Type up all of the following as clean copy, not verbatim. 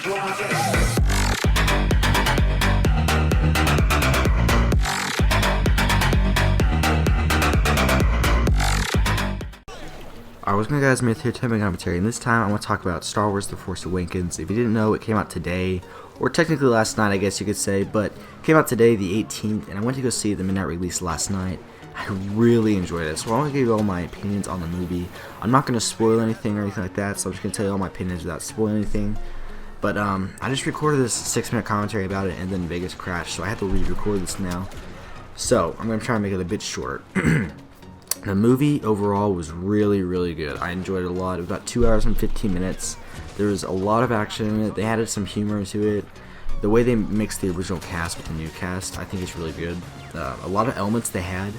Alright, what's going on, guys? Myth here, Tim Commentary, and this time I want to talk about Star Wars The Force Awakens. If you didn't know, it came out today, or technically last night, I guess you could say, but it came out today, the 18th, and I went to go see the midnight release last night. I really enjoyed it, so I want to give you all my opinions on the movie. I'm not going to spoil anything or anything like that, so I'm just going to tell you all my opinions without spoiling anything. But I just recorded this 6-minute commentary about it, and then Vegas crashed, so I have to re-record this now. So, I'm going to try and make it a bit shorter. The movie overall was really, really good. I enjoyed it a lot. It was about 2 hours and 15 minutes. There was a lot of action in it. They added some humor to it. The way they mixed the original cast with the new cast, I think it's really good. A lot of elements they had,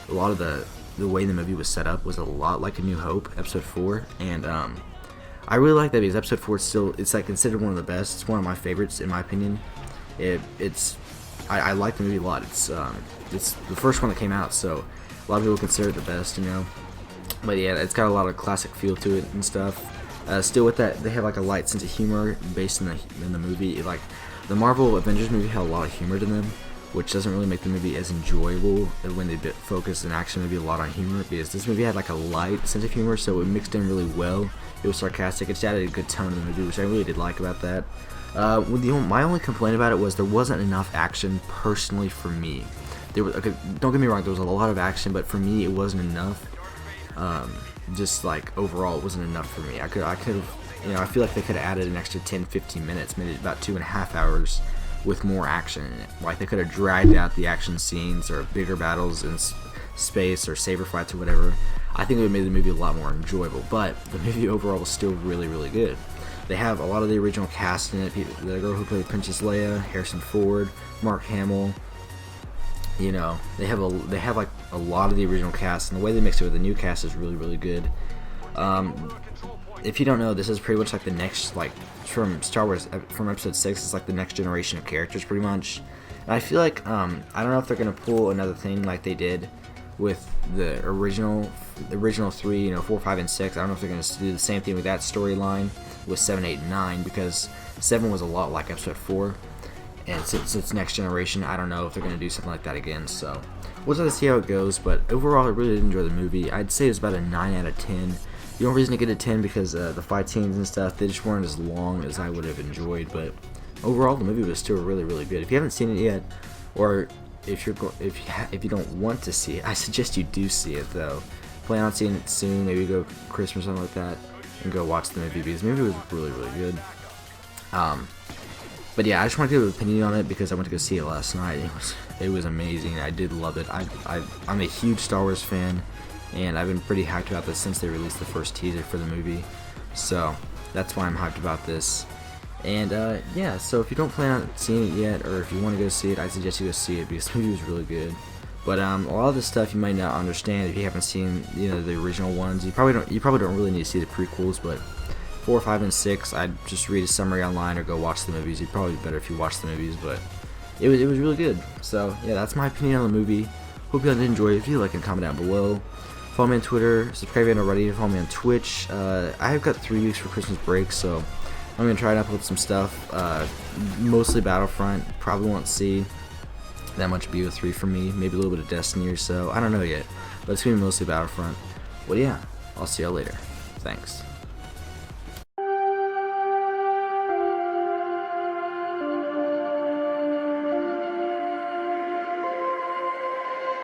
a lot of the way the movie was set up was a lot like A New Hope, Episode 4. And I really like that because Episode 4 is still, it's like considered one of the best. It's one of my favorites in my opinion. I like the movie a lot. It's the first one that came out, so a lot of people consider it the best, you know. But yeah, it's got a lot of classic feel to it and stuff. Still with that, they have like a light sense of humor based in the movie. Like the Marvel Avengers movie had a lot of humor to them, which doesn't really make the movie as enjoyable when they focus an action movie a lot on humor. Because this movie had like a light sense of humor, so it mixed in really well. It was sarcastic. It just added a good tone to the movie, which I really did like about that. My only complaint about it was there wasn't enough action personally for me. Okay, don't get me wrong, there was a lot of action, but for me it wasn't enough. Just like overall it wasn't enough for me. I could have, you know, I feel like they could have added an extra 10-15 minutes, maybe about 2.5 hours with more action in it. Like they could have dragged out the action scenes or bigger battles in space or saber fights or whatever. I think it would have made the movie a lot more enjoyable, but the movie overall was still really, really good. They have a lot of the original cast in it. The girl who played Princess Leia, Harrison Ford, Mark Hamill. You know, they have like a lot of the original cast, and the way they mix it with the new cast is really, really good. If you don't know, this is pretty much like the next, like from Star Wars, from Episode 6, it's like the next generation of characters, pretty much. And I feel like I don't know if they're gonna pull another thing like they did with the original 3, you know, 4, 5, and 6. I don't know if they're gonna do the same thing with that storyline with 7, 8, and 9, because 7 was a lot like Episode 4. And since it's next generation, I don't know if they're going to do something like that again, so we'll have to see how it goes. But overall, I really did enjoy the movie. I'd say it's about a 9 out of 10. The only reason to get a 10 because the fight scenes and stuff, they just weren't as long as I would have enjoyed. But overall, the movie was still really, really good. If you haven't seen it yet, or if you don't want to see it, I suggest you do see it though. Plan on seeing it soon, maybe go Christmas or something like that, and go watch the movie because the movie was really, really good. But yeah, I just want to give an opinion on it because I went to go see it last night. It was amazing. I did love it. I'm a huge Star Wars fan, and I've been pretty hyped about this since they released the first teaser for the movie. So that's why I'm hyped about this. And yeah, so if you don't plan on seeing it yet, or if you want to go see it, I suggest you go see it because the movie was really good. But a lot of this stuff you might not understand if you haven't seen, you know, the original ones. You probably don't really need to see the prequels, but 4, 5, and 6, I'd just read a summary online or go watch the movies. It'd probably be better if you watch the movies, but it was really good. So yeah, that's my opinion on the movie. Hope you guys did enjoy it. If you like, and comment down below. Follow me on Twitter. Subscribe if you haven't already. Follow me on Twitch. I've got 3 weeks for Christmas break, so I'm gonna try and upload some stuff. Mostly Battlefront. Probably won't see that much BO3 from me. Maybe a little bit of Destiny or so. I don't know yet, but it's gonna be mostly Battlefront. Well, yeah, I'll see y'all later. Thanks.